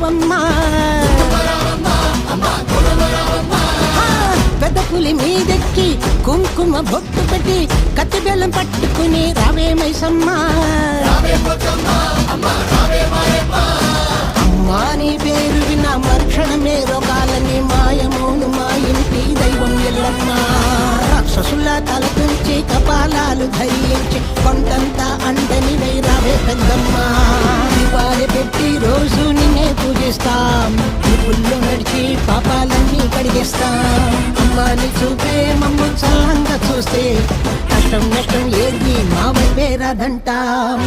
రావమ్మా. పెద్ద పులి మీదెక్కి కుంకుమ బొట్టు పెట్టి కత్తి బెల్లం పట్టుకుని రావే మైసమ్మా. అమ్మా నీ పేరు విన్న మరుక్షణమే రోగాలని మాయమోను మా ఇంటి దైవం ఎల్లమ్మ. రాక్షసుల తలతుంచి కపాలాలు ధరించి కొండంతా అండని రావే పెద్దమ్మ. దీపాలు పెట్టి రోజు నిన్నే పూజిస్తాం, పుల్లు నడిచి పాపాలన్నీ కడిగేస్తాం. అమ్మాని చూపే మమ్ము చల్లంగా చూస్తే కష్టం నష్టం ఏది మా వైపే రాదంటాం.